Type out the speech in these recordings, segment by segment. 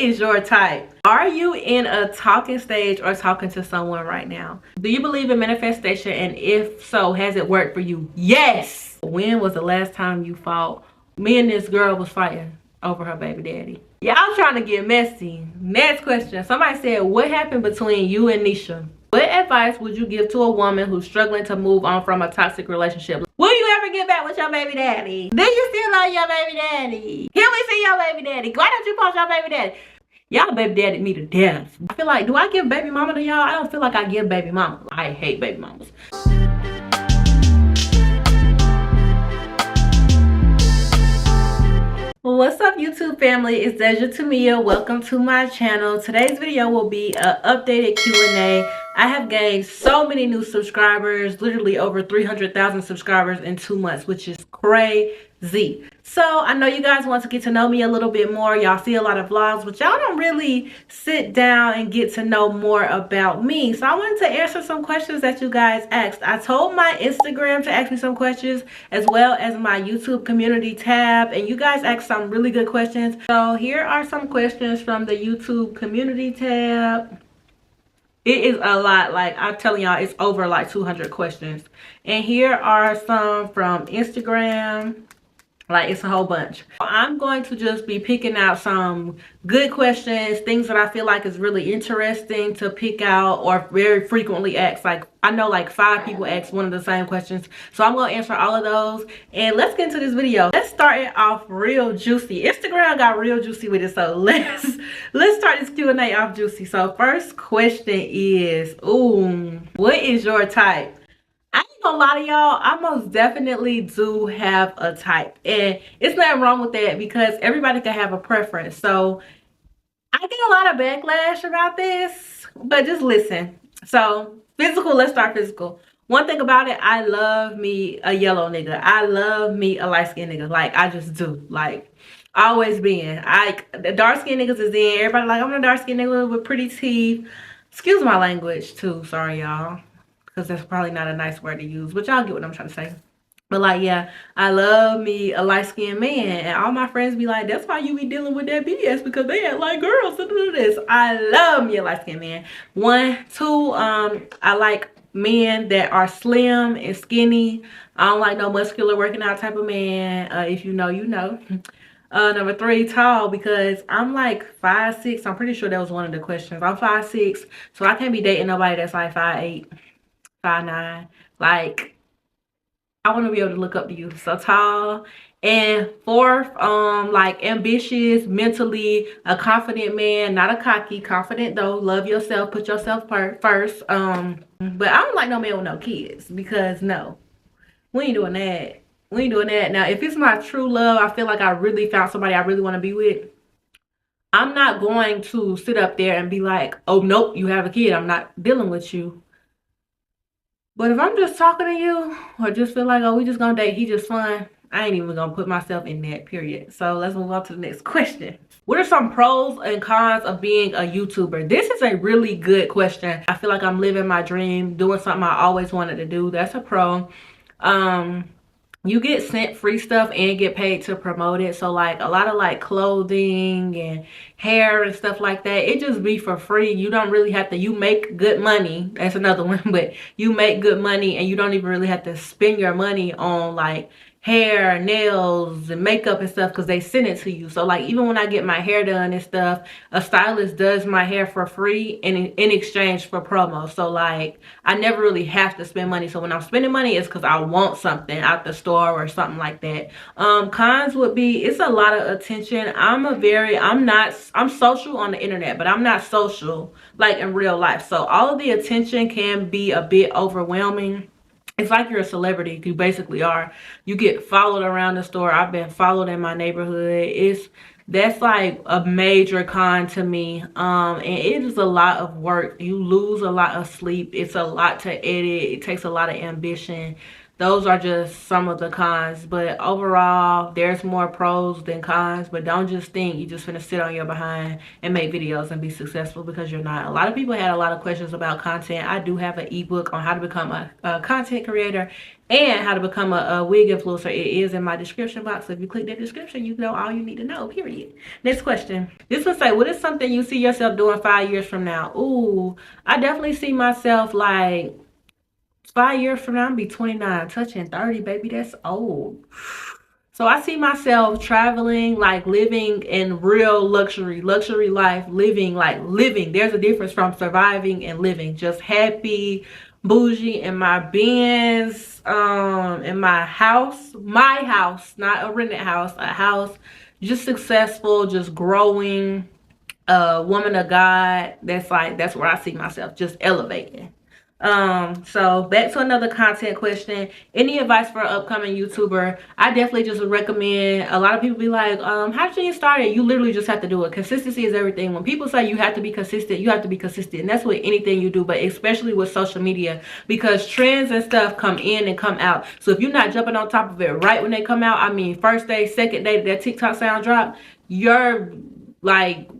is your type? Are you in a talking stage or talking to someone right now? Do you believe in manifestation? And if so, has it worked for you? Yes. When was the last time you fought? Me and this girl was fighting over her baby daddy. Y'all trying to get messy. Next question. Somebody said, what happened between you and Nisha? What advice would you give to a woman who's struggling to move on from a toxic relationship? Will you ever get back with your baby daddy? Do you still love your baby daddy? Can we see your baby daddy? Why don't you post your baby daddy? Y'all baby daddy me to death. I feel like, do I give baby mama to y'all? I don't feel like I give baby mama. I hate baby mamas. What's up, YouTube family? It's Dasia Temia. Welcome to my channel. Today's video will be an updated Q&A. I have gained so many new subscribers, literally over 300,000 subscribers in 2 months, which is crazy. So I know you guys want to get to know me a little bit more. Y'all see a lot of vlogs, but y'all don't really sit down and get to know more about me. So I wanted to answer some questions that you guys asked. I told my Instagram to ask me some questions, as well as my YouTube community tab, and you guys asked some really good questions. So here are some questions from the YouTube community tab. It is a lot. Like, I'm telling y'all, it's over like 200 questions. And here are some from Instagram. Like, it's a whole bunch. I'm going to just be picking out some good questions, things that I feel like is really interesting to pick out or very frequently asked. Like, I know like 5 people ask one of the same questions, so I'm going to answer all of those. And let's get into this video. Let's start it off real juicy. Instagram got real juicy with it, so let's start this Q&A off juicy. So first question is, what is your type? I ain't gonna lie to y'all, I most definitely do have a type, and it's nothing wrong with that because everybody can have a preference. So I get a lot of backlash about this, but just listen. So physical, let's start physical. One thing about it, I love me a yellow nigga. I love me a light-skinned nigga. Like, I just do. Like, always been. The dark-skinned niggas is in. Everybody like, I'm a dark-skinned nigga with pretty teeth. Excuse my language too, sorry y'all, because that's probably not a nice word to use, but y'all get what I'm trying to say. But like, yeah, I love me a light-skinned man, and all my friends be like, that's why you be dealing with that BS, because they act like girls to do this. I love me a light-skinned man. 1, 2, I like men that are slim and skinny. I don't like no muscular working out type of man. If you know, you know. Number 3, tall, because I'm like 5'6". I'm pretty sure that was one of the questions. I'm 5'6", so I can't be dating nobody that's like 5'8". 5'9". Like, I want to be able to look up to you. So tall. And 4th, like ambitious, mentally a confident man, not a cocky, confident though. Love yourself, put yourself first. But I don't like no man with no kids, because no, we ain't doing that. We ain't doing that. Now, if it's my true love, I feel like I really found somebody I really want to be with, I'm not going to sit up there and be like, oh nope, you have a kid, I'm not dealing with you. But if I'm just talking to you, or just feel like, oh, we just gonna date, he just fun, I ain't even gonna put myself in that, period. So let's move on to the next question. What are some pros and cons of being a YouTuber? This is a really good question. I feel like I'm living my dream, doing something I always wanted to do. That's a pro. You get sent free stuff and get paid to promote it. So like a lot of like clothing and hair and stuff like that, it just be for free. You don't really have to, you make good money. That's another one, but you make good money and you don't even really have to spend your money on like hair, nails, and makeup and stuff, because they send it to you. So like, even when I get my hair done and stuff, a stylist does my hair for free in exchange for promo. So like, I never really have to spend money. So when I'm spending money, it's because I want something out the store or something like that. Cons would be, it's a lot of attention. I'm social on the internet, but I'm not social like in real life. So all of the attention can be a bit overwhelming. It's like you're a celebrity. You basically are. You get followed around the store. I've been followed in my neighborhood. That's like a major con to me. And it is a lot of work. You lose a lot of sleep. It's a lot to edit. It takes a lot of ambition. those are just some of the cons. But overall, there's more pros than cons. But don't just think you just finna sit on your behind and make videos and be successful, because you're not. A lot of people had a lot of questions about content. I do have an ebook on how to become a content creator and how to become a wig influencer. It is in my description box. So if you click that description, you know all you need to know, period. Next question. This one say, what is something you see yourself doing 5 years from now? Ooh, I definitely see myself like 5 years from now, I'm be 29, touching 30, baby. That's old. So I see myself traveling, like living in real luxury life, living like living. There's a difference from surviving and living. Just happy, bougie in my Benz, in my house, not a rented house, a house, just successful, just growing, woman of God. That's where I see myself, just elevating. So back to another content question. Any advice for an upcoming YouTuber? I definitely just recommend, a lot of people be like, how should you start it? You literally just have to do it. Consistency is everything. When people say you have to be consistent, you have to be consistent. And that's with anything you do, but especially with social media, because trends and stuff come in and come out. So if you're not jumping on top of it right when they come out, I mean, first day, second day that TikTok sound drop, you're like,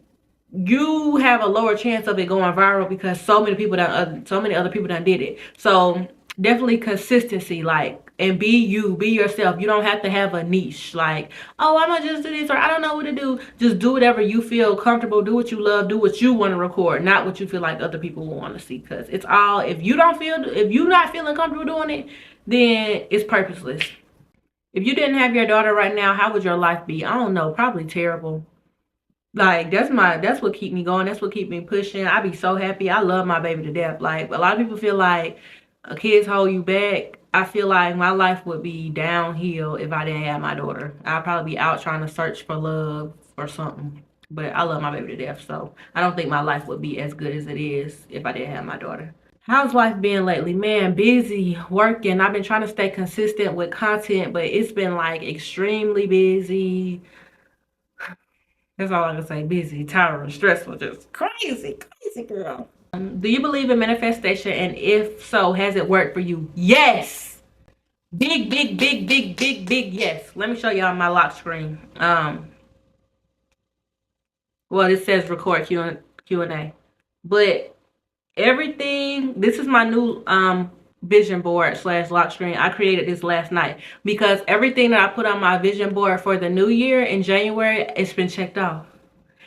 you have a lower chance of it going viral, because so many other people done did it. So definitely consistency, like, and be yourself. You don't have to have a niche like, oh, I'm gonna just do this, or I don't know what to do. Just do whatever you feel comfortable, do what you love, do what you want to record, not what you feel like other people will want to see. Because it's all, if you're not feeling comfortable doing it, then it's purposeless. If you didn't have your daughter right now, how would your life be? I don't know, probably terrible. Like, that's what keep me going. That's what keep me pushing. I be so happy. I love my baby to death. Like, a lot of people feel like kids hold you back. I feel like my life would be downhill if I didn't have my daughter. I'd probably be out trying to search for love or something. But I love my baby to death, so I don't think my life would be as good as it is if I didn't have my daughter. How's life been lately? Man, busy, working. I've been trying to stay consistent with content, but it's been like extremely busy. That's all I can say. Busy, tiring, stressful, just crazy girl. Do you believe in manifestation? And if so, has it worked for you? Yes. Big yes. Let me show y'all my lock screen. Well, it says record Q&A. But everything, this is my new vision board / lock screen. I created this last night because everything that I put on my vision board for the new year in January, it's been checked off.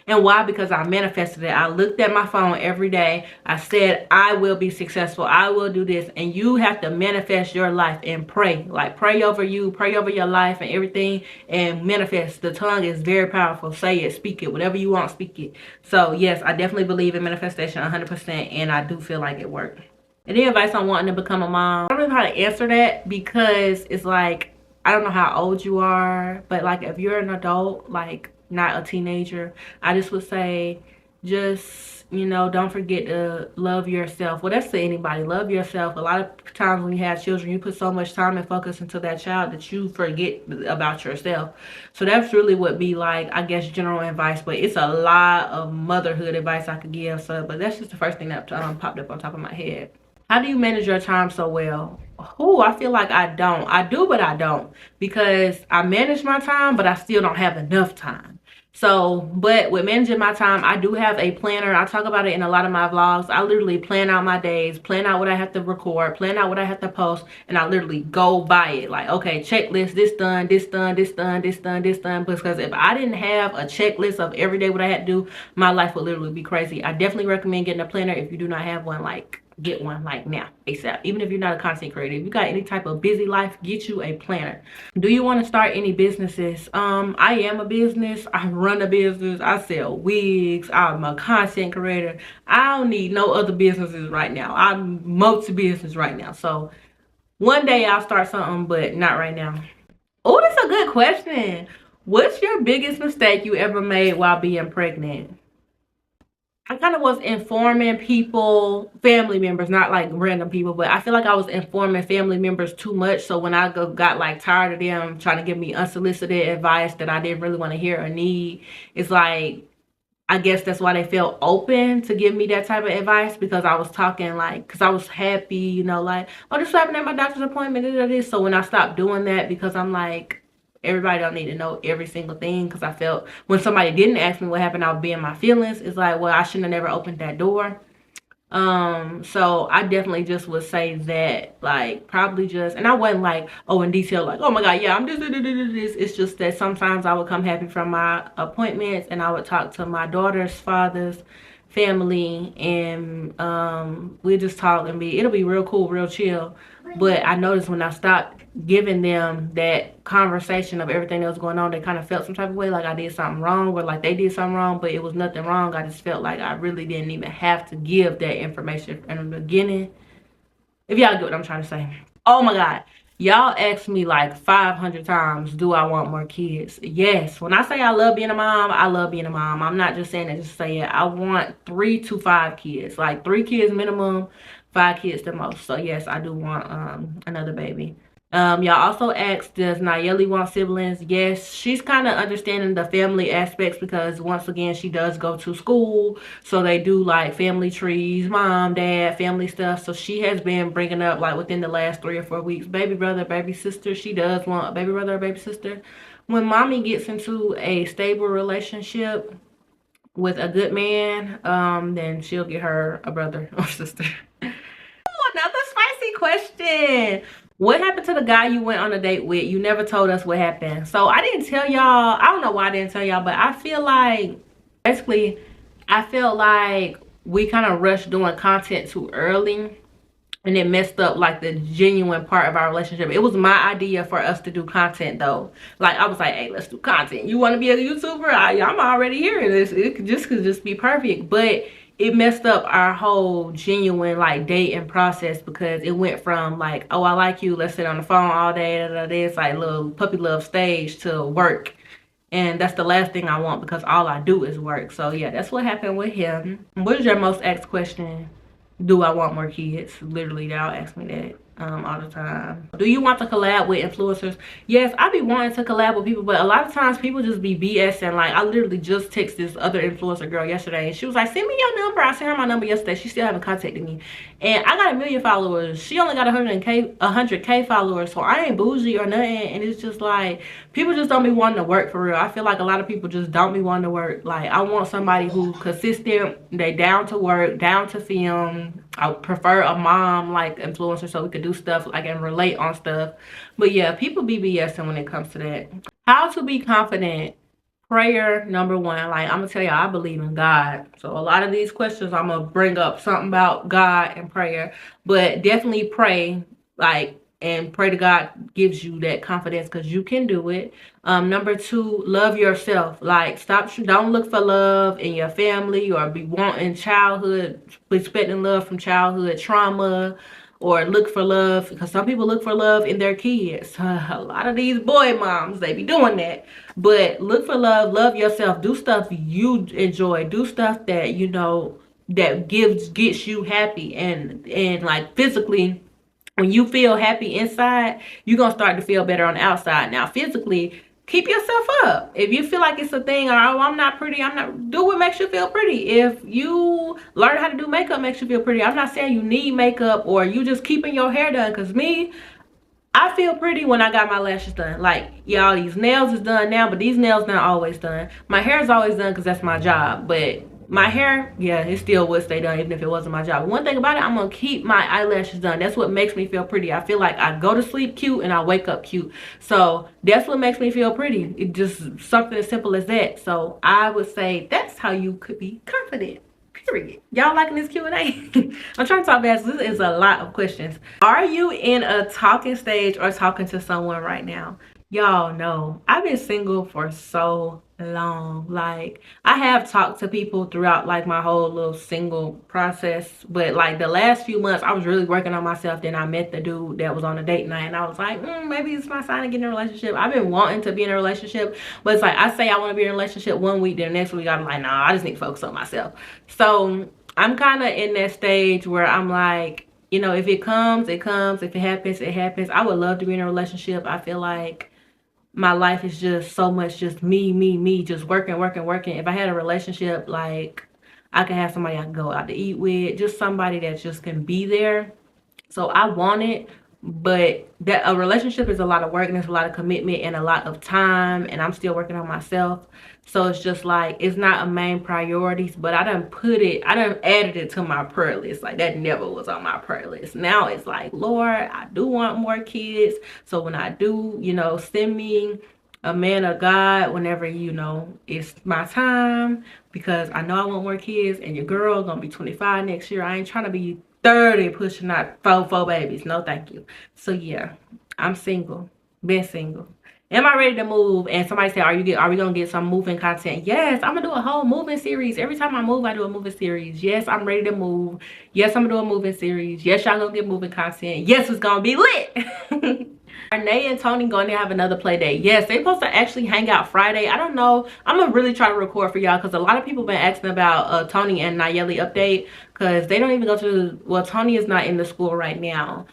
And why? Because I manifested it. I looked at my phone every day. I said, I will be successful. I will do this. And you have to manifest your life and pray. Like, pray over you, pray over your life and everything, and manifest. The tongue is very powerful. Say it, speak it, whatever you want, speak it. So yes, I definitely believe in manifestation 100%, and I do feel like it worked. Any advice on wanting to become a mom? I don't know how to answer that, because it's like, I don't know how old you are, but like if you're an adult, like not a teenager, I just would say, just, you know, don't forget to love yourself. Well, that's to anybody. Love yourself. A lot of times when you have children, you put so much time and focus into that child that you forget about yourself. So that's really what be like, I guess, general advice. But it's a lot of motherhood advice I could give. So, but that's just the first thing that popped up on top of my head. How do you manage your time so well? Oh, I feel like I don't. I do, but I don't. Because I manage my time, but I still don't have enough time. So, but with managing my time, I do have a planner. I talk about it in a lot of my vlogs. I literally plan out my days, plan out what I have to record, plan out what I have to post, and I literally go by it. Like, okay, checklist, this done, this done, this done, this done, this done. Because if I didn't have a checklist of every day what I had to do, my life would literally be crazy. I definitely recommend getting a planner if you do not have one. Like, get one like now, ASAP. Even if you're not a content creator, if you got any type of busy life, get you a planner. Do you want to start any businesses? I am a business. I run a business. I sell wigs. I'm a content creator. I don't need no other businesses right now. I'm multi-business right now. So one day I'll start something, but not right now. Oh, that's a good question. What's your biggest mistake you ever made while being pregnant? I kind of was informing people, family members, not like random people, but I feel like I was informing family members too much. So when I got like tired of them trying to give me unsolicited advice that I didn't really want to hear or need, it's like I guess that's why they felt open to give me that type of advice, because I was talking like, because I was happy, you know, like, oh, this happened at my doctor's appointment. So when I stopped doing that, because I'm like, everybody don't need to know every single thing, because I felt when somebody didn't ask me what happened, I would be in my feelings. It's like, well, I shouldn't have never opened that door. So I definitely just would say that, like, probably just, and I wasn't like, oh, in detail, like, oh my god, yeah, I'm just this. It's just that sometimes I would come happy from my appointments, and I would talk to my daughter's father's family, and we just talk and it'll be real cool, real chill. But I noticed when I stopped giving them that conversation of everything that was going on, they kind of felt some type of way, like I did something wrong, or like they did something wrong, but it was nothing wrong. I just felt like I really didn't even have to give that information in the beginning, if y'all get what I'm trying to say. Oh my god, y'all asked me like 500 times, do I want more kids? Yes, when I say I love being a mom, I love being a mom. I'm not just saying it, just saying I want 3 to 5 kids, like 3 kids minimum, 5 kids the most. So yes, I do want another baby. Y'all also asked, does Nayeli want siblings? Yes, she's kind of understanding the family aspects, because once again, she does go to school, so they do like family trees, mom, dad, family stuff. So she has been bringing up, like, within the last 3 or 4 weeks, baby brother, baby sister. She does want a baby brother or baby sister. When mommy gets into a stable relationship with a good man, then she'll get her a brother or sister. Another spicy question. What happened to the guy you went on a date with? You never told us what happened. So I didn't tell y'all. I don't know why I didn't tell y'all, but I feel like, basically, I felt like we kind of rushed doing content too early, and it messed up like the genuine part of our relationship. It was my idea for us to do content though. Like, I was like, hey, let's do content. You want to be a YouTuber? I'm already hearing this. It could just be perfect. But it messed up our whole genuine like dating process, because it went from like, oh, I like you, let's sit on the phone all day, it's like little puppy love stage, to work. And that's the last thing I want, because all I do is work. So yeah, that's what happened with him. What is your most asked question? Do I want more kids? Literally, y'all ask me that all the time. Do you want to collab with influencers? Yes, I be wanting to collab with people, but a lot of times people just be BSing. Like, I literally just texted this other influencer girl yesterday, and she was like, send me your number. I sent her my number yesterday. She still haven't contacted me, and I got 1 million followers. She only got 100K followers, so I ain't bougie or nothing. And it's just like, people just don't be wanting to work for real. I feel like a lot of people just don't be wanting to work. Like, I want somebody who consistent, they down to work, down to film. I prefer a mom like influencer, so we could do stuff like and relate on stuff. But yeah, people be BSing when it comes to that. How to be confident? Prayer, number 1. Like, I'm gonna tell y'all, I believe in God. So a lot of these questions, I'm gonna bring up something about God and prayer. But definitely pray, like, and pray to God gives you that confidence, because you can do it. Number 2, love yourself. Like, don't look for love in your family, or be wanting childhood, expecting love from childhood trauma, or look for love, because some people look for love in their kids. A lot of these boy moms, they be doing that. But look for love, love yourself, do stuff you enjoy, do stuff that you know that gets you happy, and like physically, when you feel happy inside, you're gonna start to feel better on the outside. Now, physically, keep yourself up. If you feel like it's a thing, or oh, I'm not pretty, do what makes you feel pretty. If you learn how to do makeup makes you feel pretty, I'm not saying you need makeup, or you just keeping your hair done. Because me, I feel pretty when I got my lashes done. Like, y'all, these nails is done now, but these nails not always done. My hair is always done because that's my job. But my hair, yeah, it still would stay done even if it wasn't my job. One thing about it, I'm gonna keep my eyelashes done. That's what makes me feel pretty. I feel like I go to sleep cute and I wake up cute. So that's what makes me feel pretty. It just something as simple as that. So I would say that's how you could be confident. Period. Y'all liking this Q&A? I'm trying to talk fast. This is a lot of questions. Are you in a talking stage or talking to someone right now? Y'all know I've been single for so long. Like, I have talked to people throughout like my whole little single process, but like the last few months I was really working on myself. Then I met the dude that was on a date night, and I was like, maybe it's my sign to get in a relationship. I've been wanting to be in a relationship, but it's like I say I want to be in a relationship one week, then the next week I'm like, nah, I just need to focus on myself. So I'm kind of in that stage where I'm like, you know, if it comes, it comes. If it happens, it happens. I would love to be in a relationship. I feel like my life is just so much just me, just working. If I had a relationship, like, I can have somebody I can go out to eat with, just somebody that just can be there. So I want it, but that a relationship is a lot of work, and it's a lot of commitment and a lot of time, and I'm still working on myself. So it's just like, it's not a main priority, but I done added it to my prayer list. Like, that never was on my prayer list. Now it's like, Lord, I do want more kids. So when I do, you know, send me a man of God whenever, you know, it's my time, because I know I want more kids, and your girl gonna be 25 next year. I ain't trying to be 30 pushing out four babies. No, thank you. So yeah, I'm single. Been single. Am I ready to move? And somebody said, are we gonna get some moving content? Yes, I'm gonna do a whole moving series. Every time I move, I do a moving series. Yes, I'm ready to move. Yes, I'm gonna do a moving series. Yes, y'all gonna get moving content. Yes, it's gonna be lit. Are Nay and Tony going to have another play date? Yes, they're supposed to actually hang out Friday. I don't know. I'm gonna really try to record for y'all, because a lot of people been asking about Tony and Nayeli update, because they don't even go to, well, Tony is not in the school right now.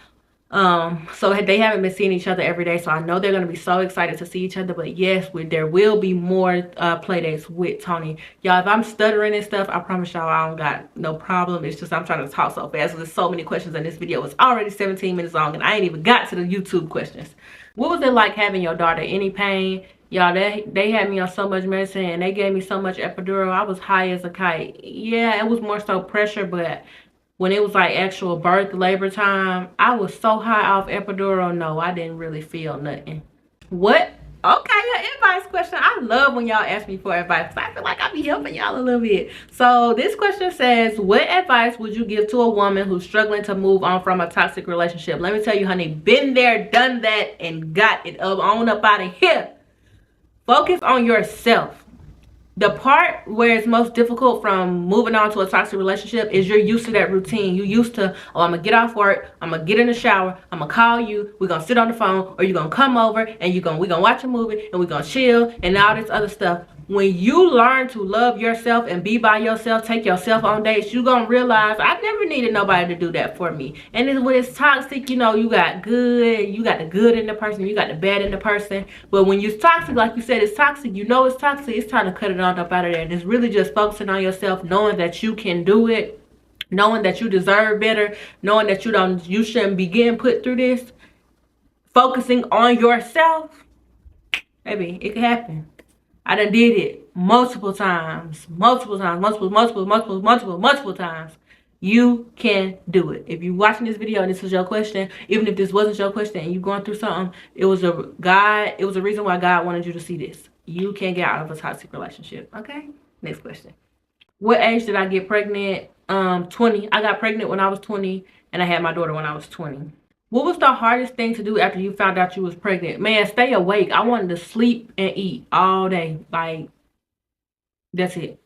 So they haven't been seeing each other every day, so I know they're going to be so excited to see each other. But yes, there will be more play dates with Tony. Y'all, if I'm stuttering and stuff, I promise y'all I don't got no problem. It's just I'm trying to talk so fast. There's so many questions in this video. It's already 17 minutes long, and I ain't even got to the YouTube questions. What was it like having your daughter? Any pain? Y'all, they had me on so much medicine, and they gave me so much epidural. I was high as a kite. Yeah, it was more so pressure, but when it was like actual birth, labor time, I was so high off epidural. No, I didn't really feel nothing. What? Okay, your advice question. I love when y'all ask me for advice, because I feel like I be helping y'all a little bit. So this question says, what advice would you give to a woman who's struggling to move on from a toxic relationship? Let me tell you, honey, been there, done that, and got it on up out of here. Focus on yourself. The part where it's most difficult from moving on to a toxic relationship is you're used to that routine. You used to, oh, I'm gonna get off work, I'm gonna get in the shower, I'm gonna call you, we're gonna sit on the phone, or you're gonna come over and we're gonna watch a movie, and we're gonna chill and all this other stuff. When you learn to love yourself and be by yourself, take yourself on dates, you're gonna realize I never needed nobody to do that for me. And when it's toxic, you know, you got the good in the person, you got the bad in the person. But when you're toxic, like you said, it's toxic, you know it's toxic, it's time to cut it on up out of there. And it's really just focusing on yourself, knowing that you can do it, knowing that you deserve better, knowing that you shouldn't be getting put through this. Focusing on yourself, baby, it can happen. I done did it multiple times. Multiple times. You can do it. If you're watching this video and this was your question, even if this wasn't your question and you're going through something, it was a reason why God wanted you to see this. You can get out of a toxic relationship. Okay? Next question. What age did I get pregnant? 20. I got pregnant when I was 20, and I had my daughter when I was 20. What was the hardest thing to do after you found out you was pregnant? Man, stay awake. I wanted to sleep and eat all day. Like, that's it.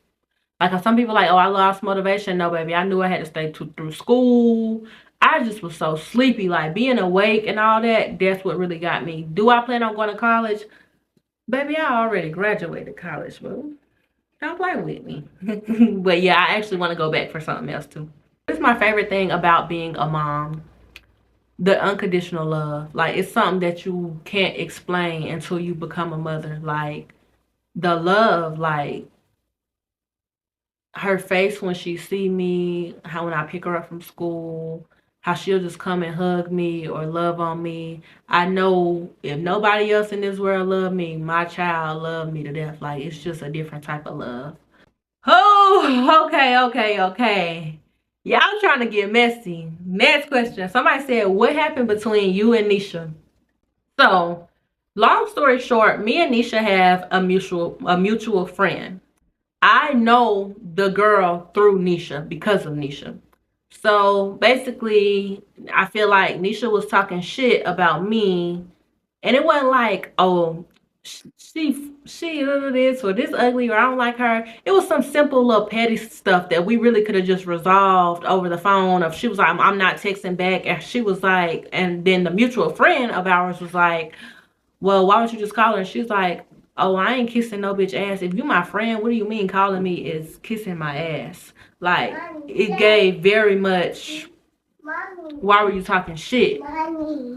Like, some people like, oh, I lost motivation. No, baby, I knew I had to stay through school. I just was so sleepy. Like, being awake and all that, that's what really got me. Do I plan on going to college? Baby, I already graduated college, boo. Don't play with me. But yeah, I actually want to go back for something else too. This is my favorite thing about being a mom. The unconditional love. Like, it's something that you can't explain until you become a mother. Like, the love, like, her face when she see me, how when I pick her up from school, how she'll just come and hug me or love on me. I know if nobody else in this world love me, my child love me to death. Like, it's just a different type of love. Oh, okay. Y'all trying to get messy. Next question. Somebody said, what happened between you and Nisha? So, long story short, me and Nisha have a mutual friend. I know the girl through Nisha because of Nisha. So basically, I feel like Nisha was talking shit about me, and it wasn't like, oh, she this or this ugly, or I don't like her. It was some simple little petty stuff that we really could have just resolved over the phone. If she was like, I'm not texting back, and she was like, and then the mutual friend of ours was like, well, why don't you just call her? And she's like, oh, I ain't kissing no bitch ass. If you my friend, what do you mean calling me is kissing my ass? Like, it gave very much, why were you talking shit?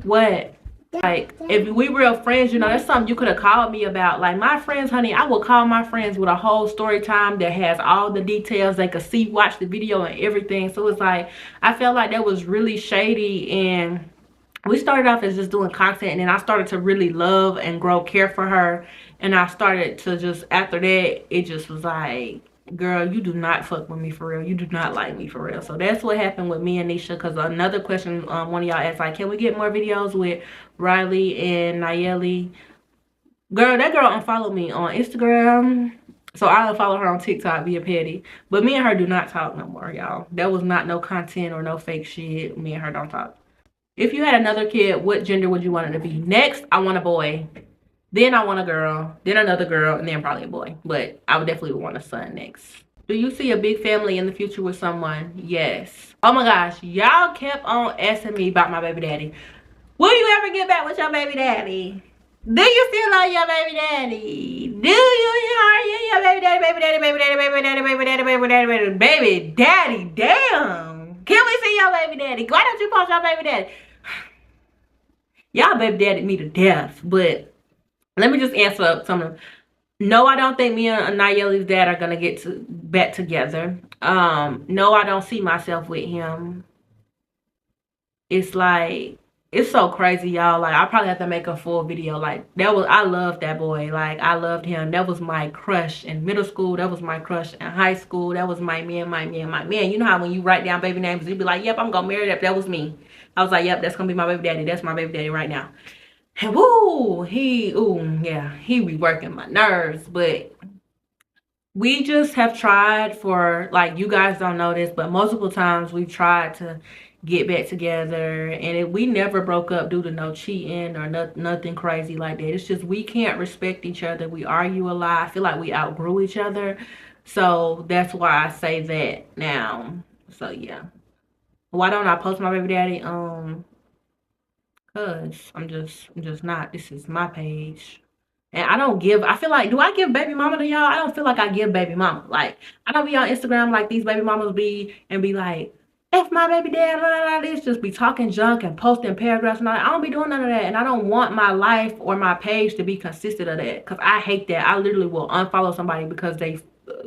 What? Like, if we real friends, you know, that's something you could have called me about. Like, my friends, honey, I will call my friends with a whole story time that has all the details. They could see, watch the video and everything. So it's like, I felt like that was really shady. And we started off as just doing content, and then I started to really love and grow care for her. And I started to just, after that, it just was like, girl, you do not fuck with me for real. You do not like me for real. So that's what happened with me and Nisha. Because another question, one of y'all asked, like, can we get more videos with Riley and Nayeli? Girl, that girl unfollowed me on Instagram, so I'll follow her on TikTok via petty. But me and her do not talk no more, y'all. That was not no content or no fake shit. Me and her don't talk. If you had another kid, what gender would you want it to be? Next, I want a boy. Then I want a girl. Then another girl. And then probably a boy. But I would definitely want a son next. Do you see a big family in the future with someone? Yes. Oh my gosh. Y'all kept on asking me about my baby daddy. Will you ever get back with your baby daddy? Do you still love your baby daddy? Do you? Are you your baby daddy, baby daddy, baby daddy, baby daddy, baby daddy, baby daddy, baby daddy, baby daddy? Damn. Can we see your baby daddy? Why don't you post your baby daddy? Y'all baby daddy me to death. But let me just answer up some of them. No, I don't think me and Nayeli's dad are gonna get back together. No, I don't see myself with him. It's like, it's so crazy, y'all. Like, I probably have to make a full video. Like, I loved that boy. Like, I loved him. That was my crush in middle school. That was my crush in high school. That was my man, my man, my man. You know how when you write down baby names, you be like, yep, I'm gonna marry that. That was me. I was like, yep, that's gonna be my baby daddy. That's my baby daddy right now. And woo, yeah, he be working my nerves. But we just have tried for, like, you guys don't know this, but multiple times we've tried to get back together, and we never broke up due to no cheating or nothing crazy like that. It's just we can't respect each other. We argue a lot. I feel like we outgrew each other. So that's why I say that now. So yeah. Why don't I post my baby daddy? Cause I'm just not. This is my page. And I don't give, I feel like, do I give baby mama to y'all? I don't feel like I give baby mama. Like, I don't be on Instagram like these baby mamas be and be like, F my baby dad, blah, blah, blah. This just be talking junk and posting paragraphs and all that. I don't be doing none of that. And I don't want my life or my page to be consistent of that. Because I hate that. I literally will unfollow somebody because they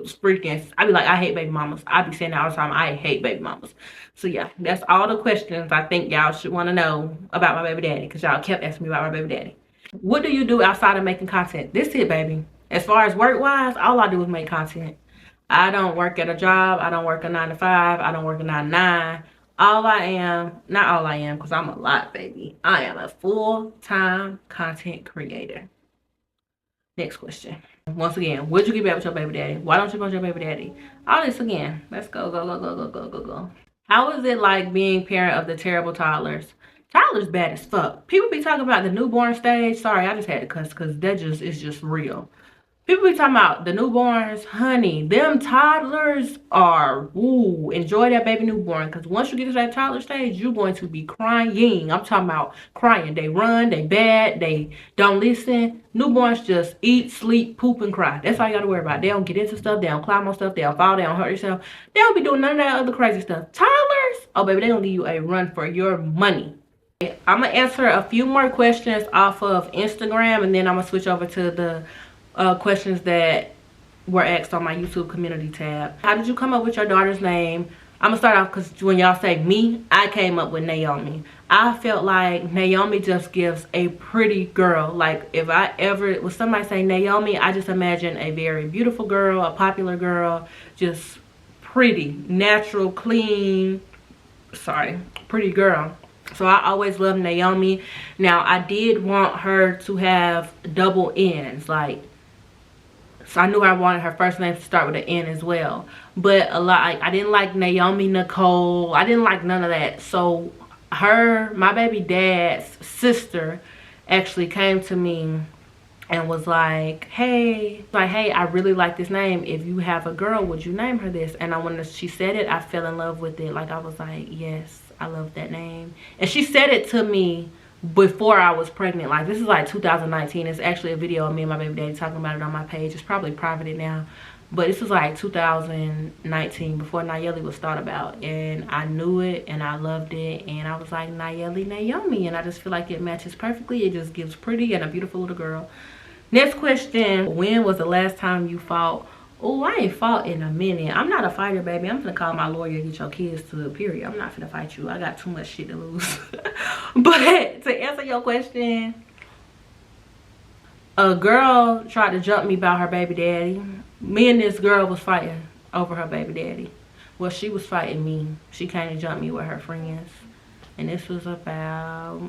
freaking, I be like, I hate baby mamas. I be saying that all the time. I hate baby mamas. So yeah, that's all the questions I think y'all should want to know about my baby daddy. Because y'all kept asking me about my baby daddy. What do you do outside of making content? This it, baby. As far as work-wise, all I do is make content. I don't work at a job. I don't work a 9 to 5. I don't work a 9 to 9. All I am, not all I am, because I'm a lot, baby. I am a full-time content creator. Next question. Once again, would you get back with your baby daddy? Why don't you post your baby daddy? All this again. Let's go, go, go, go, go, go, go, go. How is it like being parent of the terrible toddlers? Toddlers bad as fuck. People be talking about the newborn stage. Sorry, I just had to cuss because that is just real. People be talking about the newborns. Honey, them toddlers are, ooh, enjoy that baby newborn. Because once you get to that toddler stage, you're going to be crying. I'm talking about crying. They run, they bad, they don't listen. Newborns just eat, sleep, poop, and cry. That's all you got to worry about. They don't get into stuff. They don't climb on stuff. They don't fall. They don't hurt yourself. They don't be doing none of that other crazy stuff. Toddlers, oh, baby, they going to give you a run for your money. I'm going to answer a few more questions off of Instagram, and then I'm going to switch over to the questions that were asked on my YouTube community tab. How did you come up with your daughter's name? I'm going to start off because when y'all say me, I came up with Naomi. I felt like Naomi just gives a pretty girl. Like, if I ever, when somebody say Naomi, I just imagine a very beautiful girl, a popular girl, just pretty, natural, clean, pretty girl. So I always loved Naomi. Now, I did want her to have double N's. Like, so I knew I wanted her first name to start with an N as well. But I didn't like Naomi Nicole. I didn't like none of that. So my baby dad's sister actually came to me and was like, hey, I really like this name. If you have a girl, would you name her this? And when she said it, I fell in love with it. Like, I was like, yes, I love that name. And she said it to me before I was pregnant. Like, this is like 2019. It's actually a video of me and my baby daddy talking about it on my page. It's probably privated now. But this was like 2019, before Nayeli was thought about, and I knew it and I loved it, and I was like, Nayeli Naomi, and I just feel like it matches perfectly. It just gives pretty and a beautiful little girl. Next question, when was the last time you fought? Oh, I ain't fought in a minute. I'm not a fighter, baby. I'm gonna call my lawyer and get your kids to the period. I'm not gonna fight you. I got too much shit to lose. But to answer your question, a girl tried to jump me about her baby daddy. Me and this girl was fighting over her baby daddy. Well, she was fighting me. She came to jump me with her friends. And this was about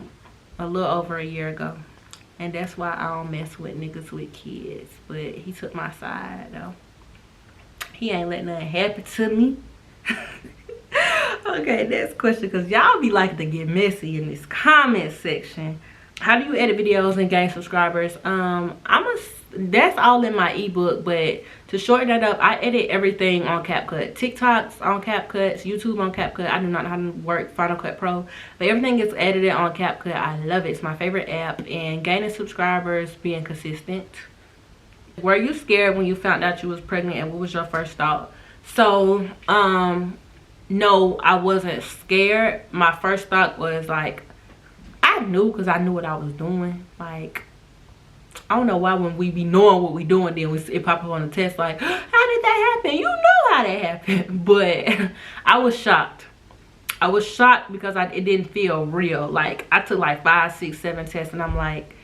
a little over a year ago. And that's why I don't mess with niggas with kids. But he took my side, though. He ain't letting nothing happen to me. Okay, next question, because y'all be liking to get messy in this comment section. How do you edit videos and gain subscribers? That's all in my ebook, but to shorten that up, I edit everything on CapCut. TikTok's on CapCut, YouTube on CapCut. I do not know how to work Final Cut Pro, but everything is edited on CapCut. I love it. It's my favorite app. And gaining subscribers, being consistent. Were you scared when you found out you was pregnant, and what was your first thought? So, no, I wasn't scared. My first thought was like, I knew, because I knew what I was doing. Like, I don't know why when we be knowing what we doing, then it pop up on the test like, how did that happen? You know how that happened. But I was shocked. I was shocked because it didn't feel real. Like, I took like 5, 6, 7 tests, and I'm like,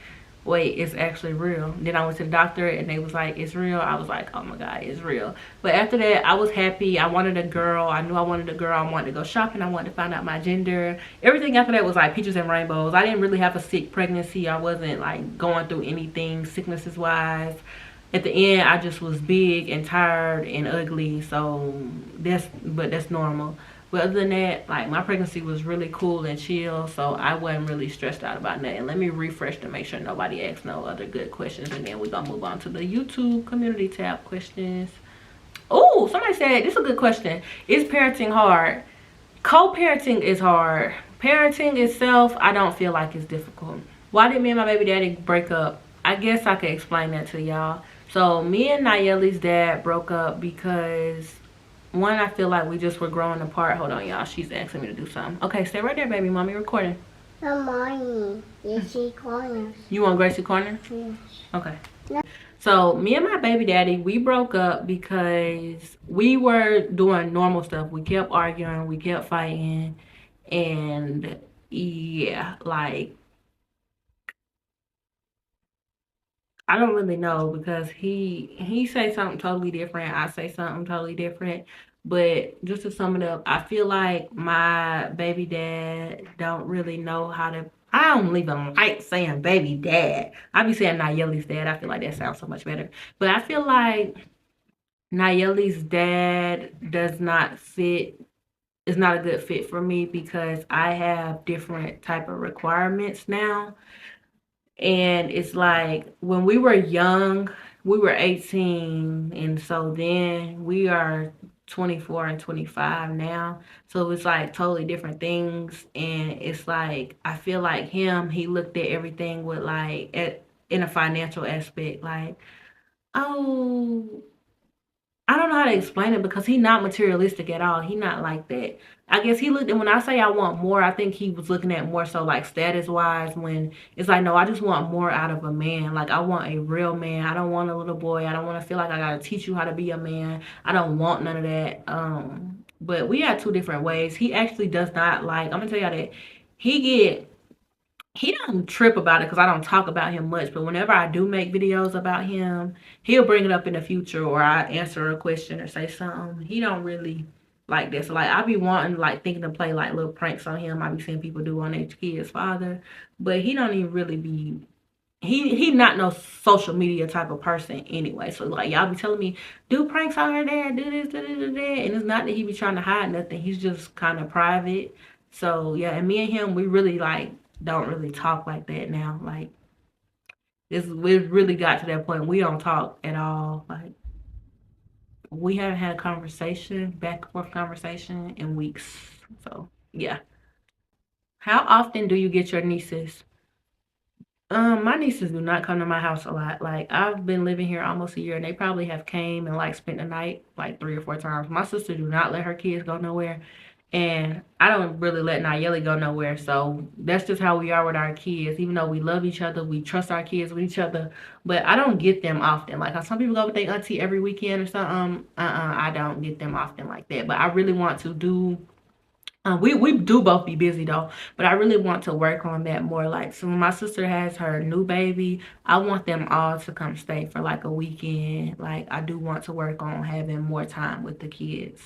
wait, it's actually real. Then I went to the doctor and they was like, it's real. I was like, oh my God, it's real. But after that, I was happy. I wanted a girl. I knew I wanted a girl. I wanted to go shopping. I wanted to find out my gender. Everything after that was like peaches and rainbows. I didn't really have a sick pregnancy. I wasn't like going through anything sicknesses wise. At the end, I just was big and tired and ugly. So that's normal. But other than that, like, my pregnancy was really cool and chill, so I wasn't really stressed out about nothing. Let me refresh to make sure nobody asks no other good questions, and then we're gonna move on to the YouTube community tab questions. Oh, somebody said, this is a good question. Is parenting hard? Co-parenting is hard. Parenting itself, I don't feel like it's difficult. Why did me and my baby daddy break up? I guess I could explain that to y'all. So me and Nayeli's dad broke up because, one, I feel like we just were growing apart. Hold on, y'all. She's asking me to do something. Okay, stay right there, baby. Mommy recording. Good morning. Gracie Corners. You want Gracie Corner? Yes. Okay. No. So me and my baby daddy, we broke up because we were doing normal stuff. We kept arguing. We kept fighting. And yeah, like, I don't really know, because he say something totally different. I say something totally different. But just to sum it up, I feel like my baby dad don't really know how to. I don't even like saying baby dad. I be saying Nayeli's dad. I feel like that sounds so much better. But I feel like Nayeli's dad does not fit. Is not a good fit for me, because I have different type of requirements now. And it's like, when we were young, we were 18, and so then we are 24 and 25 now. So it's like totally different things. And it's like, I feel like he looked at everything with like, in a financial aspect, like, oh, I don't know how to explain it, because he's not materialistic at all. He not like that. I guess he looked, and when I say I want more, I think he was looking at more so like status wise, when it's like, no, I just want more out of a man. Like, I want a real man. I don't want a little boy. I don't want to feel like I gotta teach you how to be a man. I don't want none of that. But we have two different ways. He actually does not like, I'm gonna tell y'all that he don't trip about it, because I don't talk about him much. But whenever I do make videos about him, he'll bring it up in the future, or I answer a question or say something. He don't really like that. So like, I be wanting, like, thinking to play like little pranks on him. I be seeing people do on their kid's father, but he don't even really be. He not no social media type of person anyway. So like, y'all be telling me, do pranks on her dad, do this, do this, do that. And it's not that he be trying to hide nothing. He's just kind of private. So yeah, and me and him, we really like don't really talk like that now. Like, we've really got to that point. We don't talk at all. Like, we haven't had a conversation, back and forth conversation, in weeks. So yeah. How often do you get your nieces? My nieces do not come to my house a lot. Like, I've been living here almost a year, and they probably have came and like spent the night like 3 or 4 times. My sister do not let her kids go nowhere, and I don't really let Nayeli go nowhere. So that's just how we are with our kids. Even though we love each other, we trust our kids with each other, but I don't get them often. Like how some people go with their auntie every weekend or something. I don't get them often like that. But I really want to do. We do both be busy though, but I really want to work on that more. Like, so when my sister has her new baby, I want them all to come stay for like a weekend. Like, I do want to work on having more time with the kids.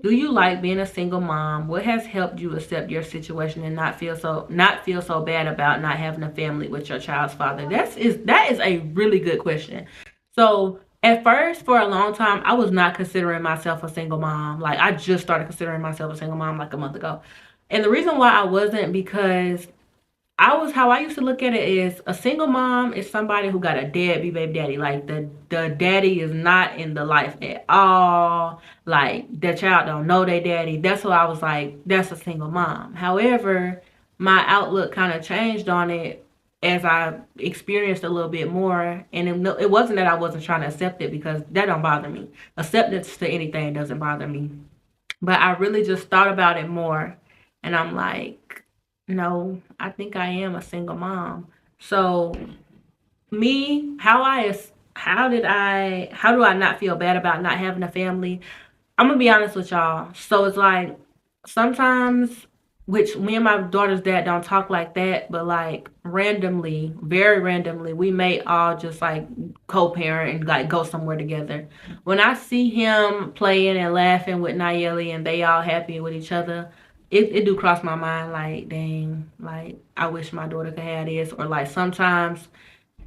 Do you like being a single mom? What has helped you accept your situation and not feel so bad about not having a family with your child's father? That is a really good question. So at first, for a long time, I was not considering myself a single mom. Like, I just started considering myself a single mom like a month ago. And the reason why I wasn't, because how I used to look at it is a single mom is somebody who got a deadbeat baby daddy. Like, the daddy is not in the life at all. Like, the child don't know their daddy. That's why I was like, that's a single mom. However, my outlook kind of changed on it as I experienced a little bit more. And it wasn't that I wasn't trying to accept it, because that don't bother me. Acceptance to anything doesn't bother me. But I really just thought about it more, and I'm like, no, I think I am a single mom. So me, how do I not feel bad about not having a family? I'm gonna be honest with y'all. So it's like sometimes, which me and my daughter's dad don't talk like that, but like randomly, very randomly, we may all just like co-parent and like go somewhere together. When I see him playing and laughing with Nayeli and they all happy with each other, it do cross my mind like, dang, like I wish my daughter could have this. Or like sometimes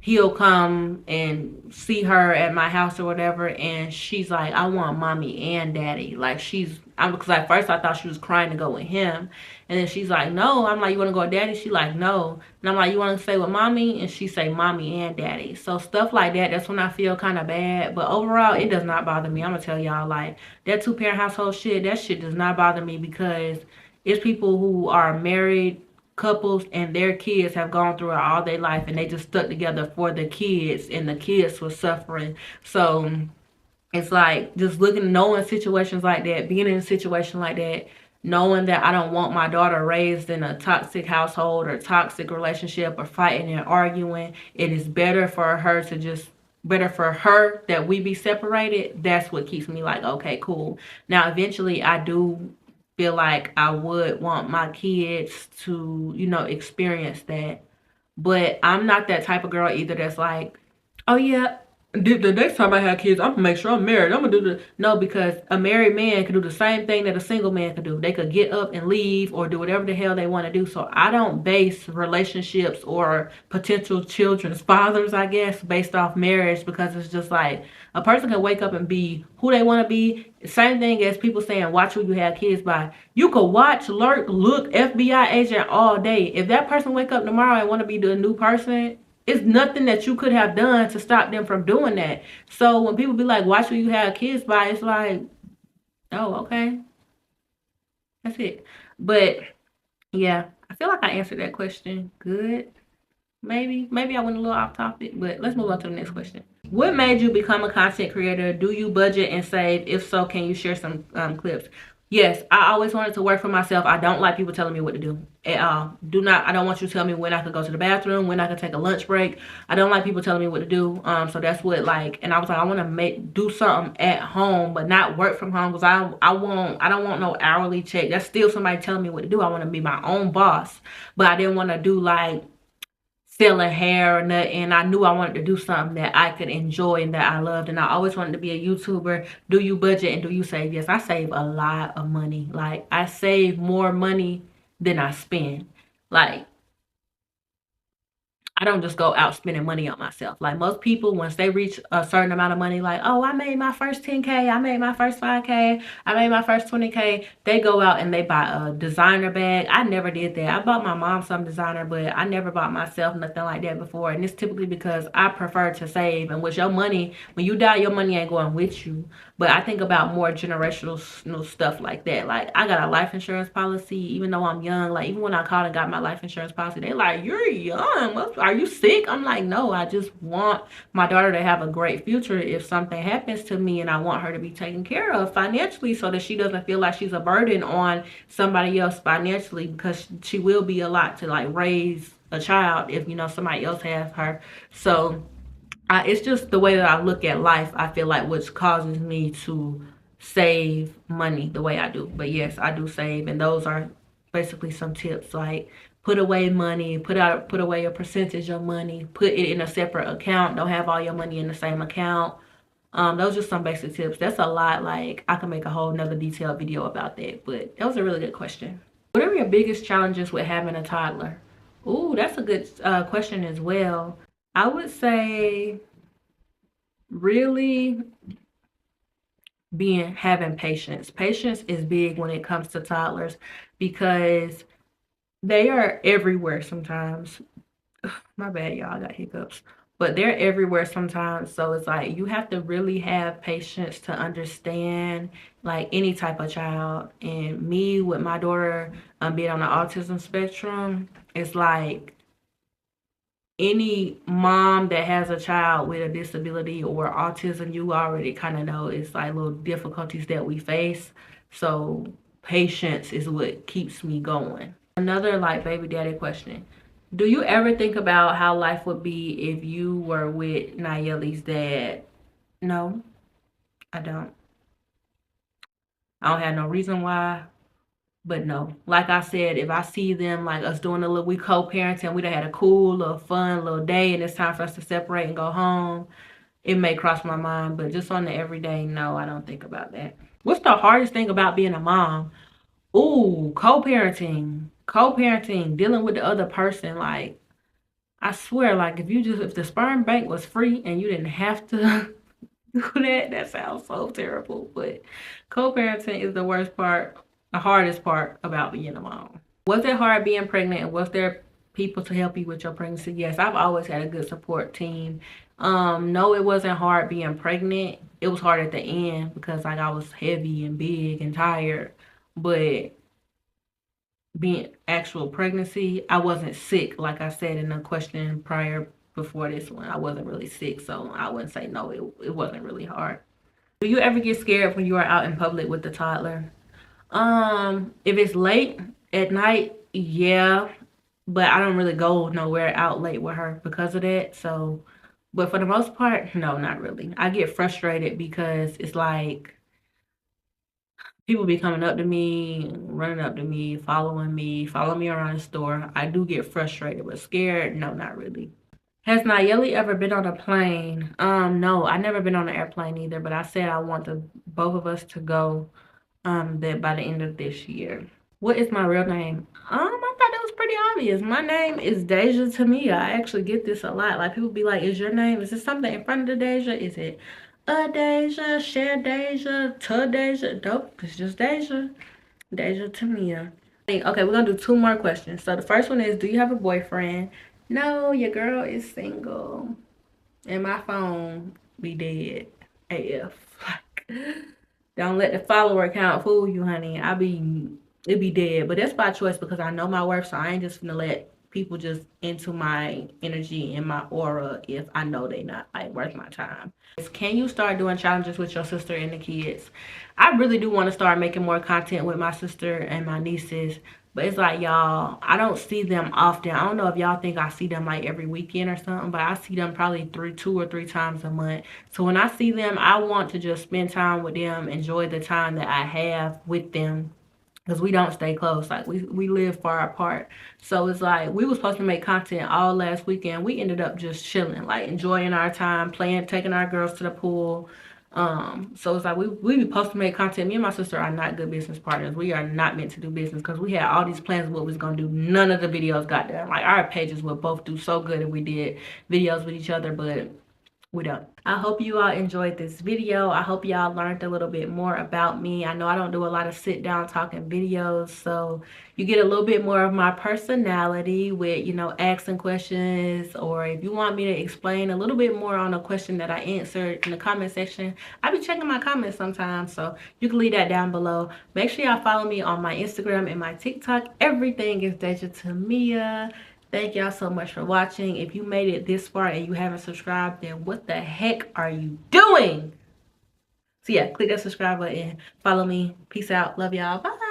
he'll come and see her at my house or whatever, and she's like, I want mommy and daddy. Like, because at first I thought she was crying to go with him, and then she's like, no. I'm like, you want to go with daddy? She like, no. And I'm like, you want to stay with mommy? And she say mommy and daddy. So stuff like that, that's when I feel kind of bad. But overall, it does not bother me. I'm gonna tell y'all, like, that two-parent household shit, that shit does not bother me, because it's people who are married couples and their kids have gone through it all their life, and they just stuck together for the kids, and the kids were suffering. So it's like just knowing situations like that, being in a situation like that, knowing that I don't want my daughter raised in a toxic household or toxic relationship or fighting and arguing. It is better for her that we be separated. That's what keeps me like, okay, cool. Now eventually I do feel like I would want my kids to, experience that. But I'm not that type of girl either that's like, oh yeah, the next time I have kids, I'm gonna make sure I'm married. I'm gonna do the no, because a married man can do the same thing that a single man can do. They could get up and leave or do whatever the hell they want to do. So I don't base relationships or potential children's fathers, I guess, based off marriage, because it's just like a person can wake up and be who they want to be. Same thing as people saying, watch who you have kids by. You could watch, lurk, look, FBI agent all day. If that person wake up tomorrow and want to be the new person, it's nothing that you could have done to stop them from doing that. So when people be like, watch who you have kids by, it's like, oh, okay. That's it. But yeah, I feel like I answered that question good. Maybe I went a little off topic, but let's move on to the next question. What made you become a content creator? Do you budget and save? If so, can you share some clips? Yes, I always wanted to work for myself. I don't like people telling me what to do at all. I don't want you to tell me when I can go to the bathroom, when I can take a lunch break. I don't like people telling me what to do. So that's what, like, and I was like, I want to do something at home, but not work from home, because I don't want no hourly check. That's still somebody telling me what to do. I want to be my own boss, but I didn't want to do like selling hair or nothing. And I knew I wanted to do something that I could enjoy and that I loved. And I always wanted to be a YouTuber. Do you budget and do you save? Yes, I save a lot of money. Like, I save more money than I spend. Like, I don't just go out spending money on myself. Like most people, once they reach a certain amount of money, like, oh, I made my first 10K, I made my first 5K, I made my first 20K, they go out and they buy a designer bag. I never did that. I bought my mom some designer, but I never bought myself nothing like that before. And it's typically because I prefer to save. And with your money, when you die, your money ain't going with you. But I think about more generational stuff like that. Like, I got a life insurance policy, even though I'm young. Like, even when I called and got my life insurance policy, they're like, "You're young. Are you sick?" I'm like, "No, I just want my daughter to have a great future if something happens to me, and I want her to be taken care of financially so that she doesn't feel like she's a burden on somebody else financially, because she will be a lot to like raise a child if, you know, somebody else has her." So it's just the way that I look at life, I feel like, which causes me to save money the way I do. But yes, I do save, and those are basically some tips, like put away money, put away a percentage of money, put it in a separate account, don't have all your money in the same account. Those are some basic tips. That's a lot. Like, I can make a whole nother detailed video about that, but that was a really good question. What are your biggest challenges with having a toddler? Ooh, that's a good question as well. I would say really having patience. Patience is big when it comes to toddlers, because they are everywhere sometimes. My bad, y'all, I got hiccups. But they're everywhere sometimes. So it's like you have to really have patience to understand like any type of child. And me with my daughter being on the autism spectrum, it's like any mom that has a child with a disability or autism, you already kind of know it's like little difficulties that we face. So patience is what keeps me going. Another like baby daddy question. Do you ever think about how life would be if you were with Nayeli's dad? No, I don't. I don't have no reason why. But no, like I said, if I see them, like us doing a little, we co-parenting, we done had a cool, little fun, little day, and it's time for us to separate and go home, it may cross my mind. But just on the everyday, no, I don't think about that. What's the hardest thing about being a mom? Ooh, co-parenting, dealing with the other person. Like, I swear, like if the sperm bank was free and you didn't have to do that, that sounds so terrible. But co-parenting is the worst part, the hardest part about being a mom. Was it hard being pregnant, and was there people to help you with your pregnancy? Yes, I've always had a good support team. No, it wasn't hard being pregnant. It was hard at the end because like I was heavy and big and tired. But being actual pregnancy, I wasn't sick. Like I said in the question prior before this one, I wasn't really sick. So I wouldn't say no, it wasn't really hard. Do you ever get scared when you are out in public with the toddler? If it's late at night, yeah, but I don't really go nowhere out late with her because of that. So, but for the most part, no, not really. I get frustrated because it's like people be coming up to me, running up to me, following me around the store. I do get frustrated, but scared, no, not really. Has Nayeli ever been on a plane? No, I never been on an airplane either, but I said I want both of us to go that by the end of this year. What is my real name? I thought that was pretty obvious. My name is Dasia Temia. I actually get this a lot. Like, people be like, is your name, is this something in front of the Dasia? Is it a Dasia, share Dasia, to Dasia? Nope, it's just Dasia. Dasia Temia. Okay, we're gonna do 2 more questions. So the first one is, do you have a boyfriend? No, your girl is single. And my phone be dead AF. Like, don't let the follower count fool you, honey. It be dead. But that's by choice because I know my worth, so I ain't just gonna let people just into my energy and my aura if I know they not like worth my time. Can you start doing challenges with your sister and the kids? I really do want to start making more content with my sister and my nieces. But it's like, y'all, I don't see them often. I don't know if y'all think I see them like every weekend or something, but I see them probably 2 or 3 times a month. So when I see them, I want to just spend time with them, enjoy the time that I have with them. Because we don't stay close. Like, we live far apart. So it's like, we were supposed to make content all last weekend. We ended up just chilling, like enjoying our time, playing, taking our girls to the pool. So it's like, we be supposed to make content. Me and my sister are not good business partners. We are not meant to do business because we had all these plans of what we was going to do. None of the videos got done. Like, our pages would both do so good if we did videos with each other, but We don't. I hope you all enjoyed this video. I hope y'all learned a little bit more about me. I know I don't do a lot of sit down talking videos, so you get a little bit more of my personality with, you know, asking questions, or if you want me to explain a little bit more on a question that I answered in the comment section, I be checking my comments sometimes, so you can leave that down below. Make sure y'all follow me on my Instagram and my TikTok. Everything is Dasia Temia. Thank y'all so much for watching. If you made it this far and you haven't subscribed, then what the heck are you doing? So yeah, click that subscribe button. Follow me. Peace out. Love y'all. Bye.